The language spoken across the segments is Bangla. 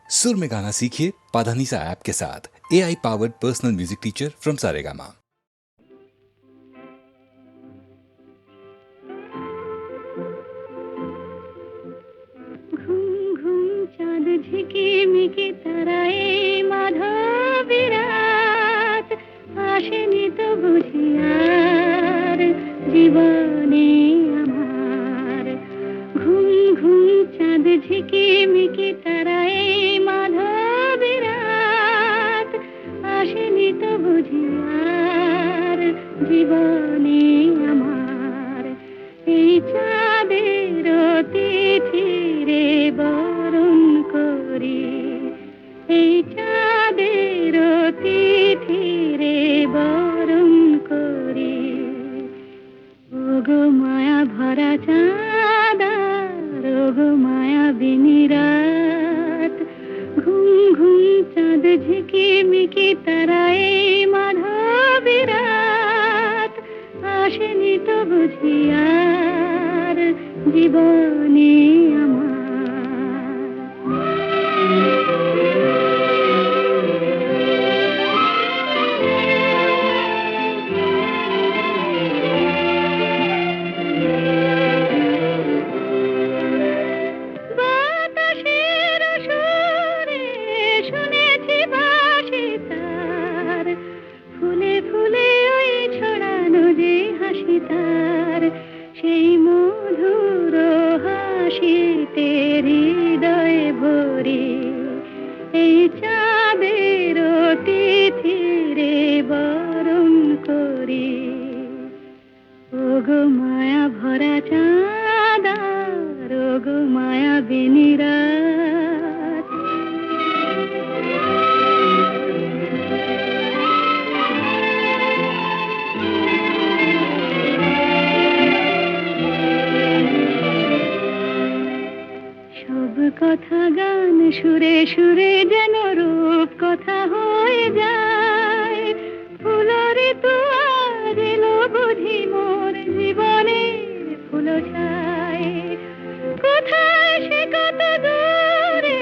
सुर में गाना सीखिए पाधानीसा ऐप के साथ। AI powered personal music teacher from Saregama. চাঁদ ঝিকিমিকি তারায় মাধবী রাত আসেনি তো বুঝি আর জীবনে আমার। ঘুম ঘুম চাঁদ ঝিকিমিকি তারায় মাধবী রাত আসেনি তো বুঝি আর জীবনে আমার। এই চাঁদের তিথিরে বরণ করি, এই চাঁদের তিথিরে বরণ করি। ওগো মায়া ভরা চাঁদ, ওগো মায়া বিনি রাত, ঘুম ঘুম চাঁদ ঝিকিমিকি তারায় মাধবী রাত আসেনি তো বুঝি আর জীবনে আমার। বাতাসের সুরে শুনেছি বাঁশি তার, ফুলে ফুলে ওই ছড়ানো যে হাসি তার, সেই মধুর হাসিতে হৃদয় ভরি। এই চাঁদের তিথিরে বরণ করি। ওগো মায়া ভরা চাঁদ, ওগো মায়া বিনি রাত। সব কথা গান সুরে সুরে যেন রূপ কথা হয়ে যায়। ফুলরে তো আজ এলো বুঝি মোর জীবনে ফুল ছায়। কোথায় সে কত দূরে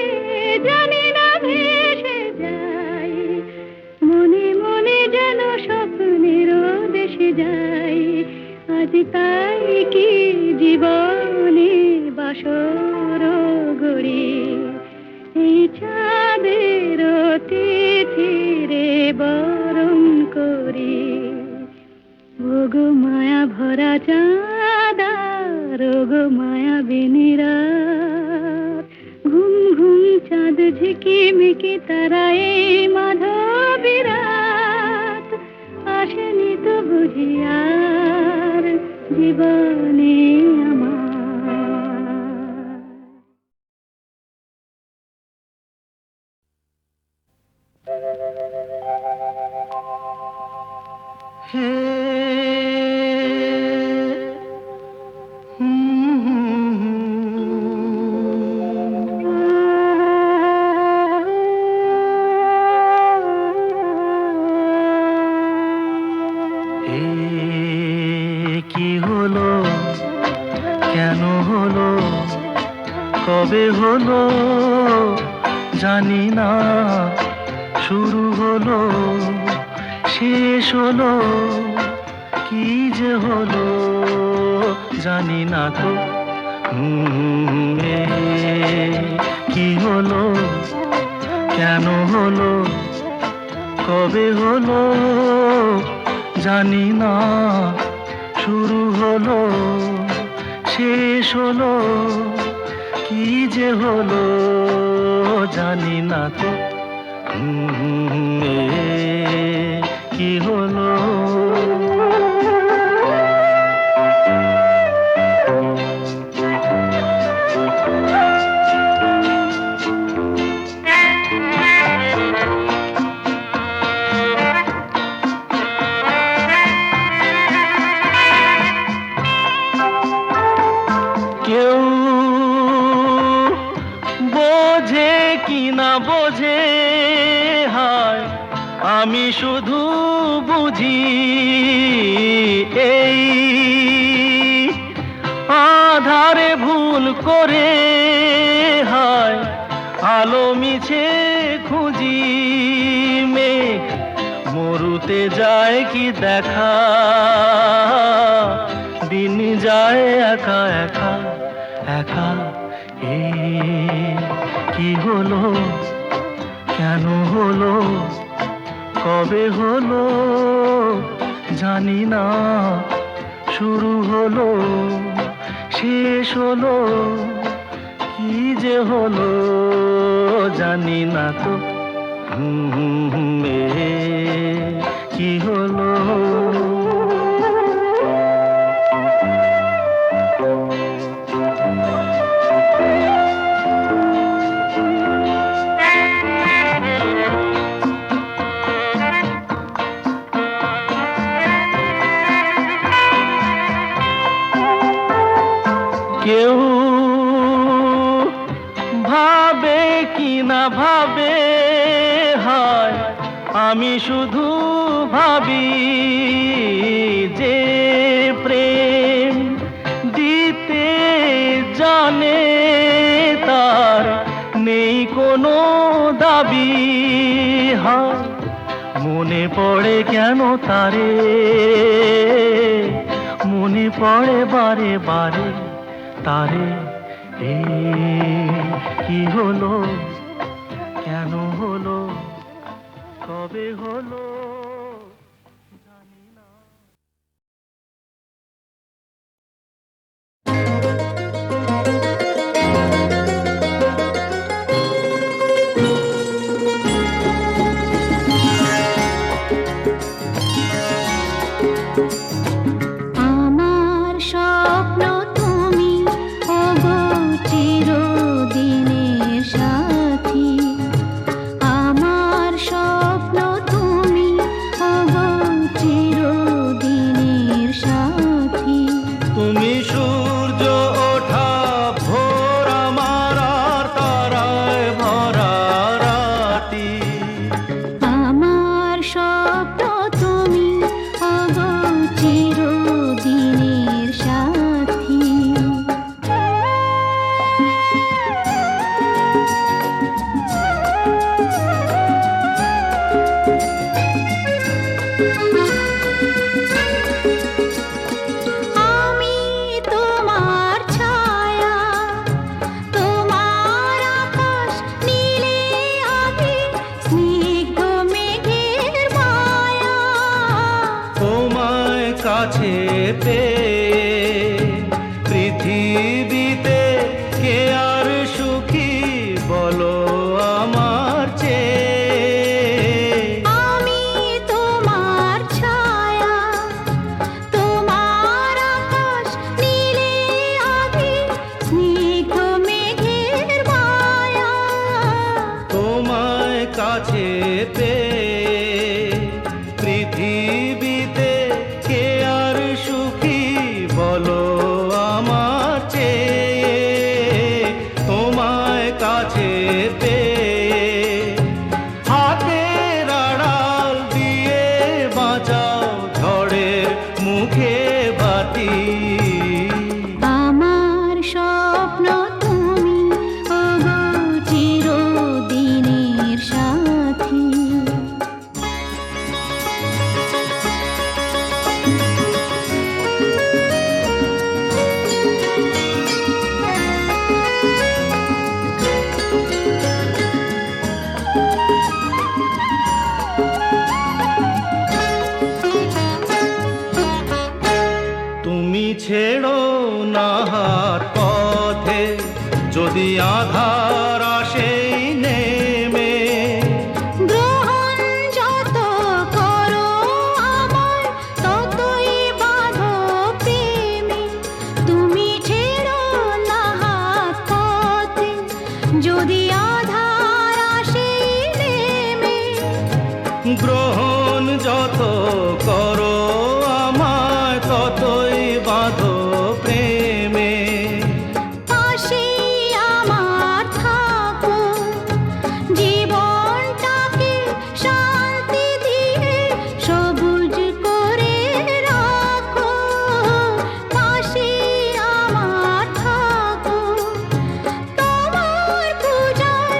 জানি না ভেসে যায়। মনে মনে যেন স্বপ্নের দেশে যাই। আজ তাই কি জীবনে বাসর গড়ি। এই চাঁদের তিথিরে বরণ করি। ওগো মায়া ভরা চাঁদ, ওগো মায়া বিনি রাত, ঘুম ঘুম চাঁদ ঝিকিমিকি তারায় মাধবী রাত আসেনি তো বুঝি আর জীবনে আমার। কি হলো, কেন হলো, কবে হলো জানি না। শুরু হলো, শেষ হলো, কি যে হলো জানি না তো। কি হলো, কেন হলো, কবে হলো জানি না। শুরু হলো, শেষ হলো, কি যে হলো জানি না তো। কি হলো, কেউ বোঝে কি না বোঝে, হায় আমি শুধু বুঝি এই আধারে ভুল করে। হায় আলো মিছে খুঁজি মেঘ মরুতে যায় কি দেখা, দিন যায় একা একা একা। এ কি হলো, কেন হলো, কবে হলো জানি না, শুরু হলো শেষ হলো, কি যে হলো জানি না তো। এ কি হলো। কেউ ভাবে কি না ভাবে, হয় আমি শুধু ভাবি যে প্রেম দিতে জানে তার নেই কোনো দাবি। হয় মনে পড়ে কেন তারে, মনে পড়ে বারে বারে তারে। এ কি হলো, কেন হলো, কবে হলো জানি না। আমার স্বপ্ন তুমি, ওগো চিরদিনের সাথী। আমার স্বপ্ন তুমি, ওগো চিরদিনের সাথী। তুমি সূর্য ওঠা ভোর আমার আর তারায় ভরা রাতি। আমার স্বপ্ন তুমি, ওগো চিরদিনের সাথী। আমি তোমার ছায়া, তোমার আকাশ নীলে আভি, স্নিগ্ধ মেঘের মায়া। তোমায় কাছে পেয়ে পৃথিবীতে কে আর সুখী বলো আমার চেয়ে। আমি তোমার ছায়া, তোমার আকাশ নীলে আভি, স্নিগ্ধ মেঘের মায়া। তোমায় কাছে পেয়ে পৃথিবীতে কে আর সুখী বলো আমার চেয়ে। তোমায় কাছে পেয়ে হাতের আড়াল দিয়ে বাঁচাও ঝড়ের মুখে বাতি। আমার স্বপ্ন তুমি, ওগো চিরদিনের সাথী। তুমি ছেড়ো না হাত পথে, যদি আধার আসে নেমে। গ্রহণ যত করো আমায়, ততই বাঁধো প্রেমে। তুমি ছেড়ো না হাত পথে, যদি আধার আসে নেমে। গ্রহণ যত করো আমায়, ততই বাঁধো প্রেমে। পাশে আমার থাকো, জীবনটাকে শান্তি দিয়ে সবুজ করে রাখো। পাশে আমার থাকো, তোমার পূজায়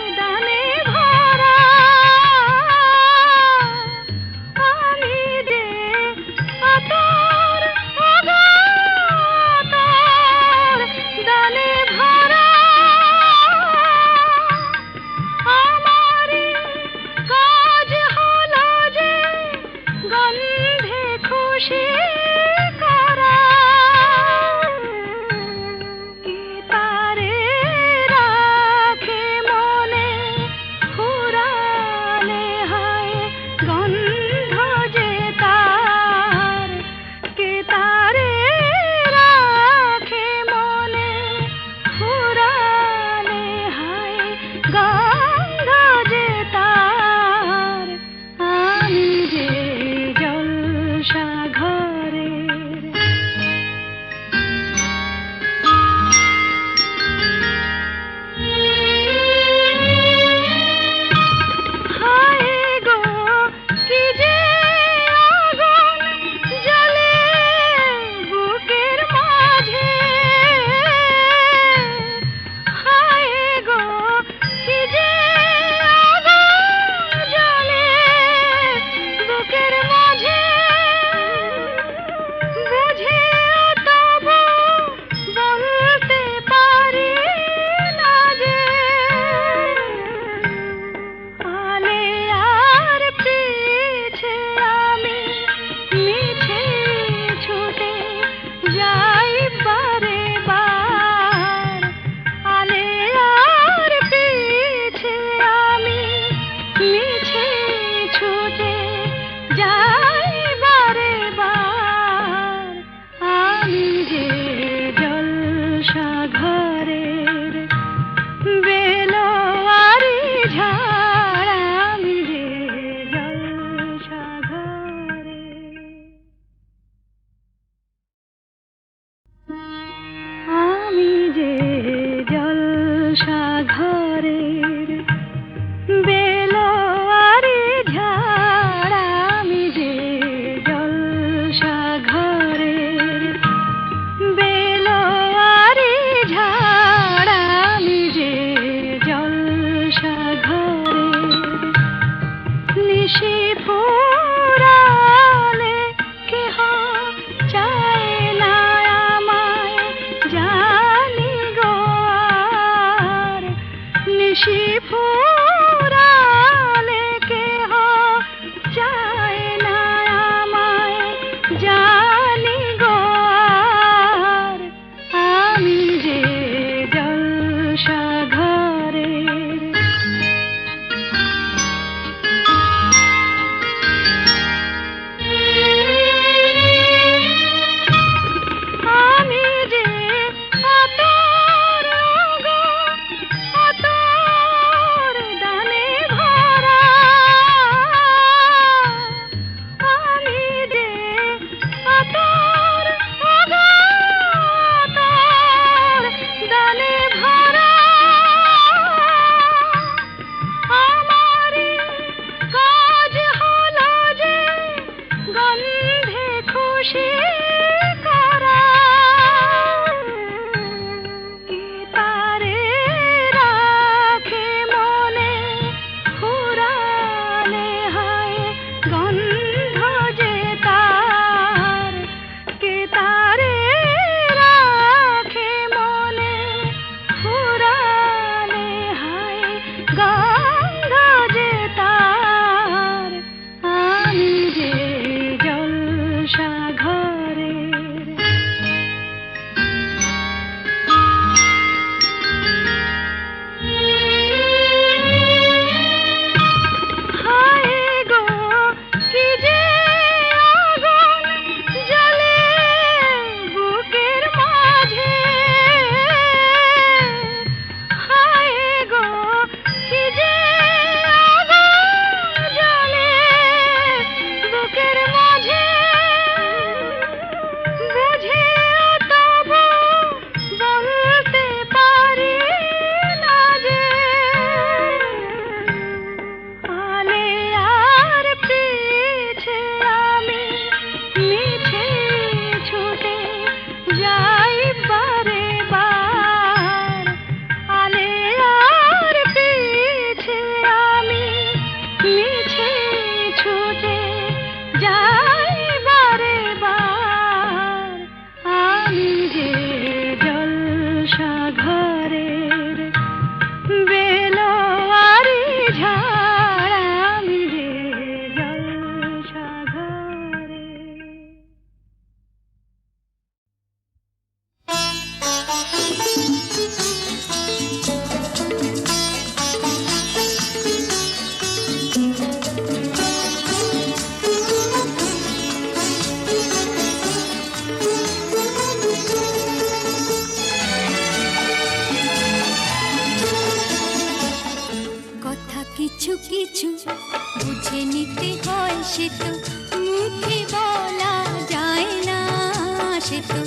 সে তো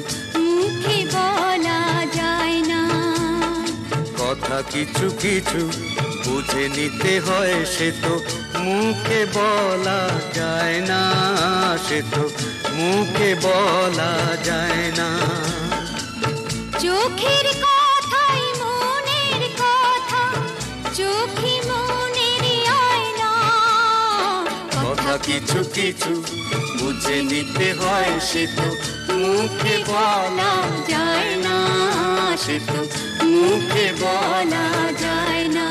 মুখে বলা যায় না। কথা কিছু কিছু বুঝে নিতে হয়, সে তো মুখে বলা যায় না, সে তো মুখে বলা যায় না। চোখের কথাই মনের কথা, চোখে মনের আয়না। কথা কিছু কিছু বুঝে নিতে হয়, সে তো মুখে বলা যায় না, সে তো মুখে বলা যায় না।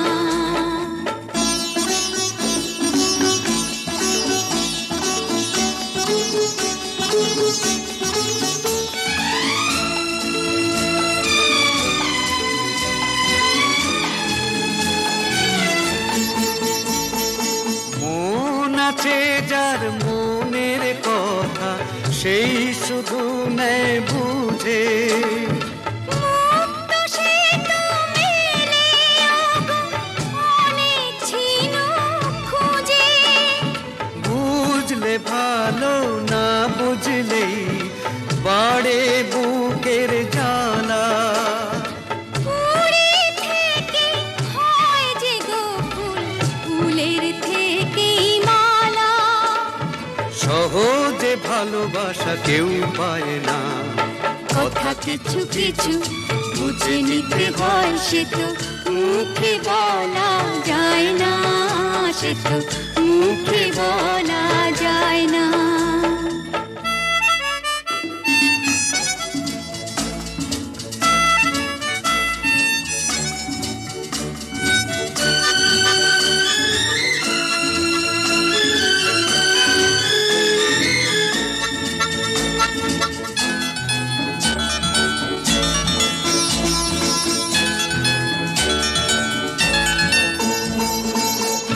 মন আছে যার মনের কথা, সেই শুধু নেয় বুঝে। মুক্ত সে তো মেলে ওগো অনেক ছিল খুঁজে। বুঝলে ভালো, না বুঝলেই বাড়ে বুকের জ্বালা। ফুলে থেকে হয় যে গো ফুল, ফুলের থেকেই মালা। সহজে ভালোবাসা কেউ পায় না। কথা কিছু কিছু বুঝে নিতে হয়, সে তো মুখে বলা যায় না, সে তো মুখে বলা যায় না।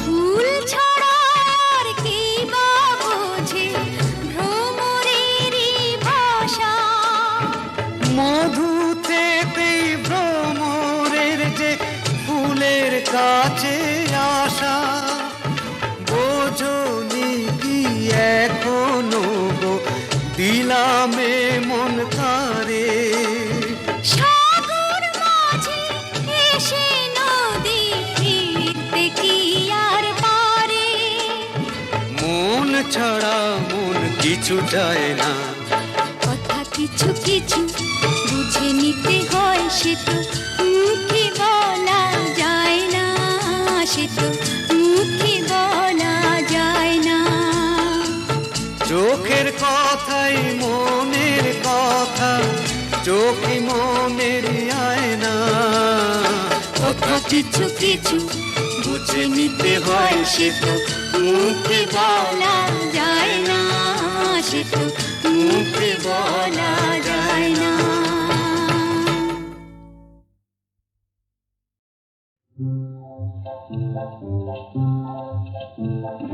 ফুল ছাড়া আর কি বা বোঝে ভ্রমরেরই ভাষা। মধু থেকেই ভ্রমরের যে ফুলের কাছে আসা। বোঝনি কি এখনো গো দিলামে মন তারে। সাগর মাঝে এসে নদী ফিরতে কি আর পারে। মন ছাড়া মন কিছু যায় না। কথা কিছু কিছু বুঝে নিতে হয়, সে তো মুখে বলা যায় না, সে তো মুখে বলা যায় না। চোখের কথাই মনের কথা, চোখে মনের আয়না। কথা কিছু কিছু বুঝে নিতে হয়, সে তো মুখে বলা যায় না, সে তো মুখে বলা যায় না।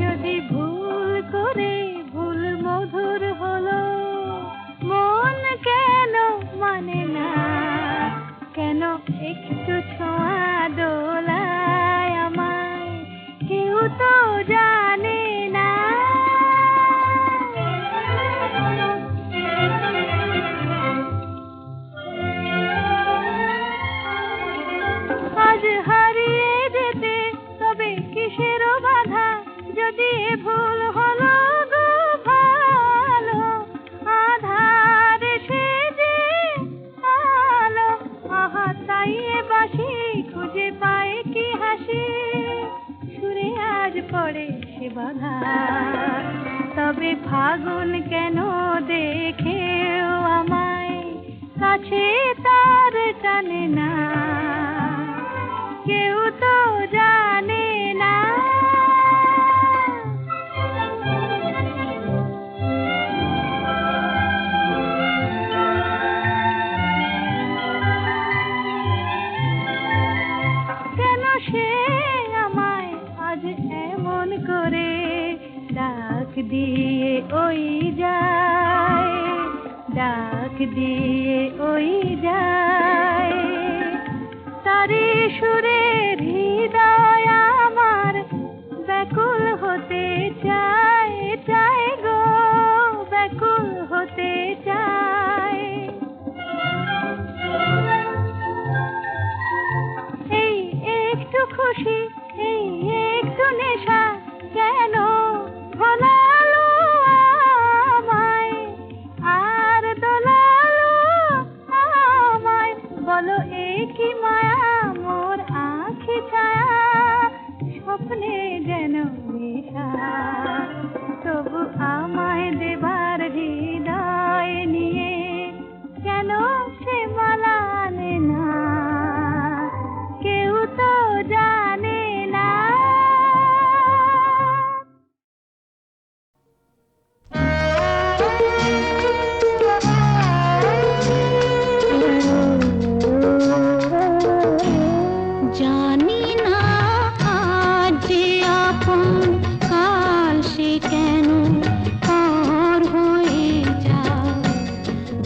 যদি ভুল করে ভুল মধুর হলো, মন কেন মানে না, কেন একটু ছোঁয়া দোলায় আমায়, কেউ তো জানে না। আজ হারিয়ে যেতে তবে কিসেরও বাধা, যদি ভুল হলো গো ভালো, আধার সে যে আলো। আহা তাই এ বাঁশি খুঁজে পায় কি হাসি, সুরে আজ পড়ে সে বাধা। তবে ফাগুন কেন দেখেও আমায় কাছে তার টানে না, কেউ তো জানে না। কেন সে আমায় আজ এমন করে ডাক দিয়ে ওই যায়, ডাক দিয়ে ওই যায়। তারে সুরের হৃদয় আমার ব্যাকুল হতে চায়, চায় গো ব্যাকুল হতে চায়।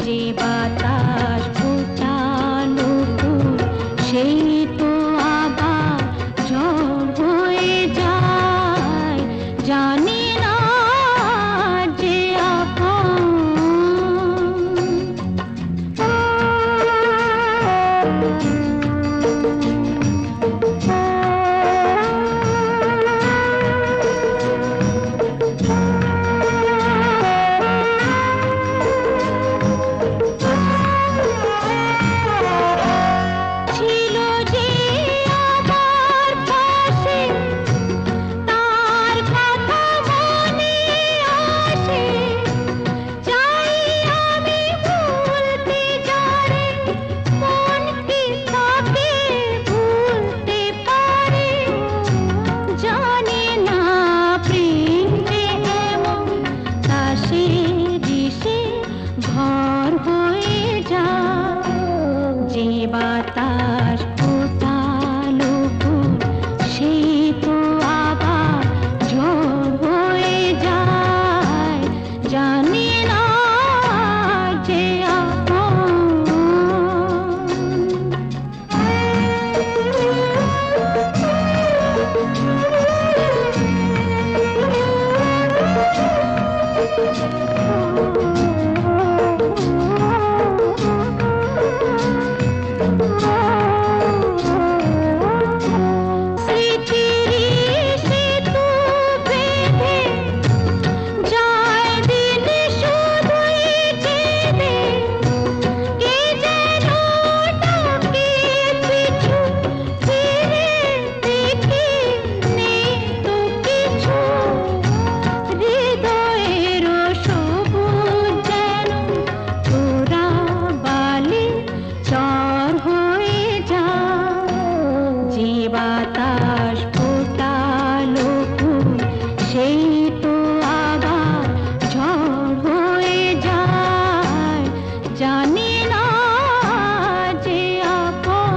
যে বাতাস ফোটালো ফুল সেই তো আবার ঝড় হয়ে যায় জানি না যে আপন ছিল যে আমার পাশে তার কথা মনে আসে চাই আমি ভুলতে যারে মন কি তাকে ভুলতে পারে জানি না প্রেম যে এমন তাসে দিশে ঘর হয়ে যায় যে বাতাস ফোটালো ফুল সেই তো আবার ঝড় হয়ে যায় জানি না যে আপন স্মৃতির সেতু বেঁধে যায় দিন শুধুই চেয়ে কে যেন ডাকে পিছু ফিরে দেখি নেই তো কিছু হৃদয়ের সবুজ যেন তোরা বালি চর হয়ে যায় যে বাতাস ফোটালো ফুল সেই তো আবার ঝড় হয়ে যায় জানি না যে আপন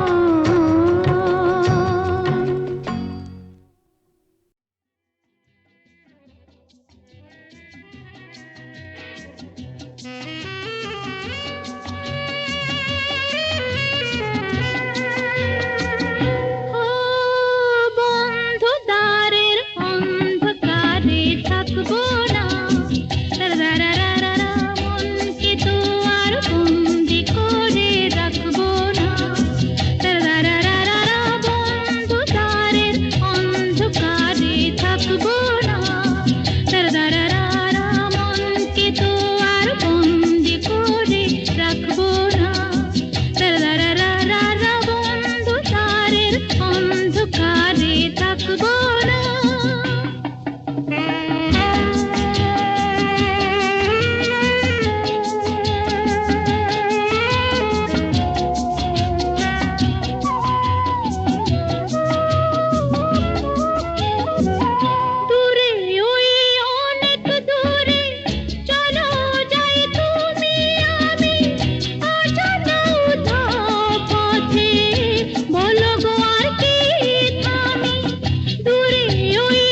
ও বন্ধু দ্বারের অন্ধকারে থাকবো না রারারারারা মনকে তো আর বন্দি করে রাখবো না রারারারারা বন্ধু দ্বারের অন্ধকারে থাকবো না রারারারারা মনকে তো আর বন্দি করে রাখবো না রারারারারা বন্ধু দ্বারের অন্ধকারে থাকবো না দূরে ওই অনেক দূরে চলো যাই তুমি আমি অজানা উধাও পথে বলো গো আর কি থামি দূরে ওই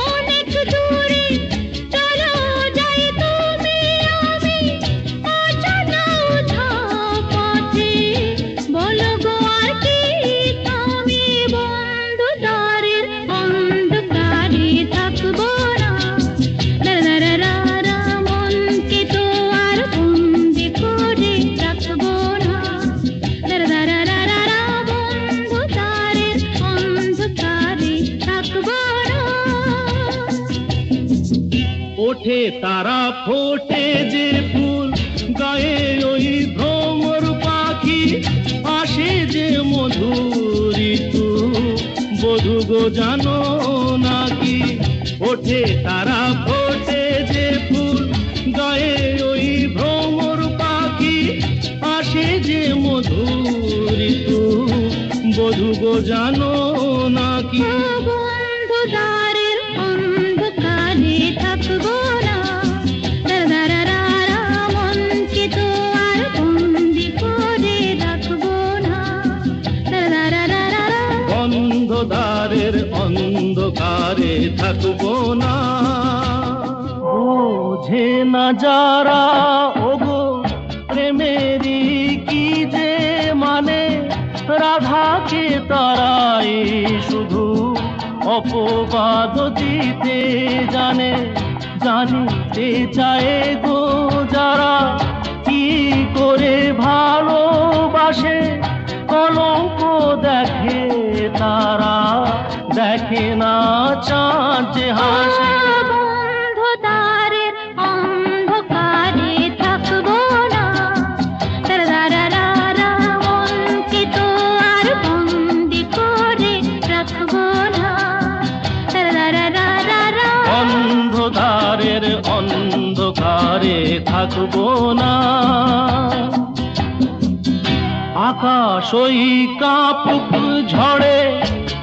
অনেক দূরে চলো যাই তুমি আমি অজানা উধাও পথে বলো গো আর কি থামি বন্ধু দ্বারের অন্ধকারে থাকবো না রারারারা মনকে তো আর বন্দি করে রাখবো না রারারারারা বন্ধু দ্বারের অন্ধকারে থাকবো না ওঠে তারা ফোটে যে ফুল গায়ে ওই ভ্রমর পাখি আসে যে মধুর ঋতু বধূ গো জানো নাকি ওঠে তারা ফোটে যে ফুল গায়ে ওই ভ্রমর পাখি আসে যে মধুর ঋতু বধূ গো জানো নাকি ও বন্ধু দ্বারের অন্ধকারে থাকবো না রারারারারা মনকে তো আর বন্দি করে রাখবো না রারারারারা বন্ধ দ্বারের অন্ধকারে থাকবো না বোঝে না যারা ওগো প্রেম প্রেমেরই কি যে মানে, রাধাকে তারাই শুধু অপবাদ দিতে জানে। জানিতে চায় গো যারা কি করে ভালোবাসে, কলঙ্ক দেখে তারা, দেখে না চাঁদ যে হাসে। বন্ধু দ্বারের অন্ধকারে থাকবো না, তারারারা মনকে তো আর বন্দি করে রাখবো না, তারারারা অন্ধকারের অন্ধকারে থাকবো না। আকাশ ওই কাঁপুক ঝড়ে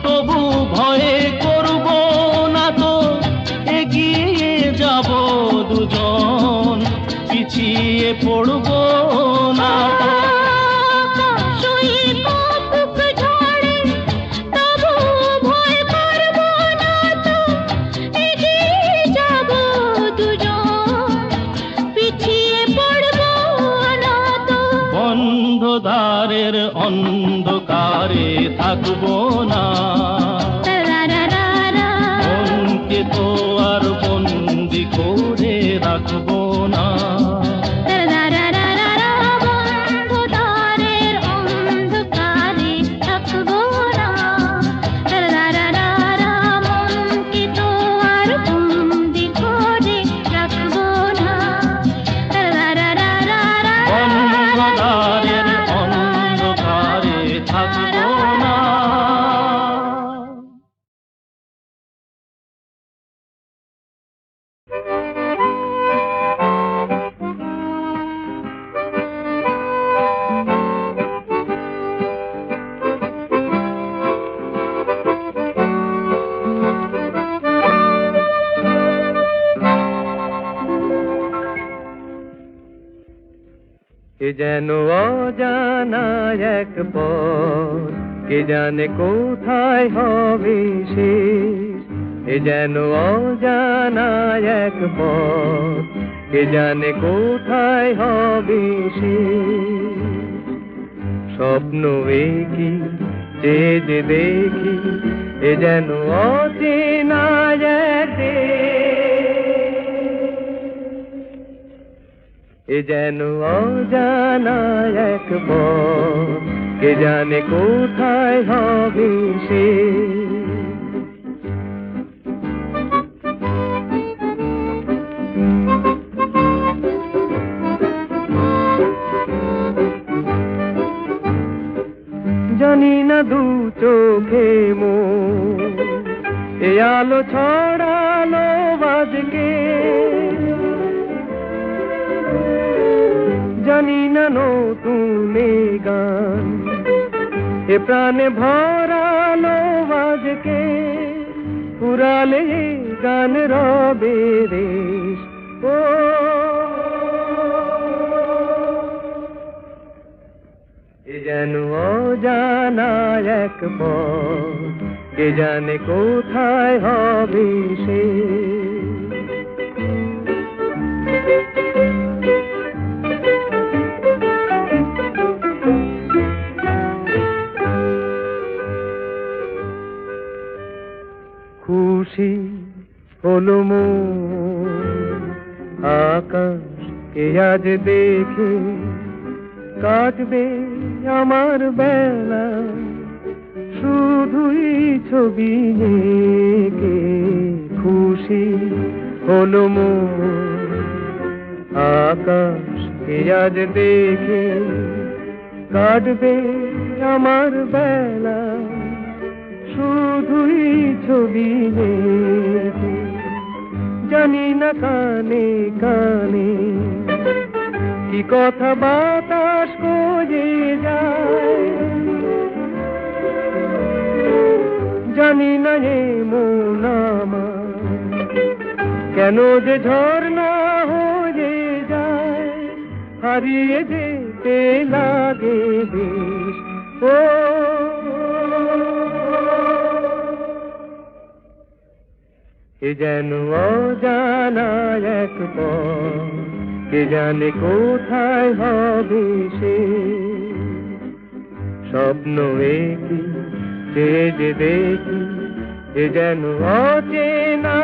তবু ভয়ে করব না তো, এগিয়ে যাব দুজন, পিছিয়ে পড়ব না তো। বন্ধধারের অন্ধকারে থাকবো না, মনকে তো আর বন্দি করে রাখবো না। বন্ধুদারের অন্ধকারে থাকবো না, মনকে তো আর বন্দি করে রাখবো না। বন্ধধারের অন্ধকারে থাকবো না। এ যেন অজানা এক পথ, কে জানে কোথায় হবে শেষ। এ যেন অজানা এক পথ, কে জানে কোথায় হবে শেষ। স্বপ্ন কি যে যে দেখি, এ যেন অচেনা এক দেশ। এ যেন অজানা এক পথ, কে জানে কোথায় হবে শেষ। জানি না দু চোখে মোর এ আলো ছড়ালো বাজকে, জানি না নতুন গান এ প্রাণে ভরালো বাজকে, পুরালে গান রবে রেশ। ও এ যেন অজানা এক পথ, কে জানে কোথায় হবে শেষ। খুশি হলো মন আকাশকে আজ দেখে, কাটবে আমার বেলা শুধুই ছবি এঁকে। খুশি হলো মন আকাশকে আজ দেখে, কাটবে আমার বেলা শুধুই ছবি এঁকে। জানি না কানে কানে কি কথা বাতাস করে যায়, জানি না এ মন আমার কেন যে ঝর্ণা হয়ে যায়, হারিয়ে যেতে লাগে বেশ। ও এ যেন অজানা এক পথ, কে জানে কোথায় হবে সে স্বপ্ন একই যে যে দেখি এ যেন অচেনা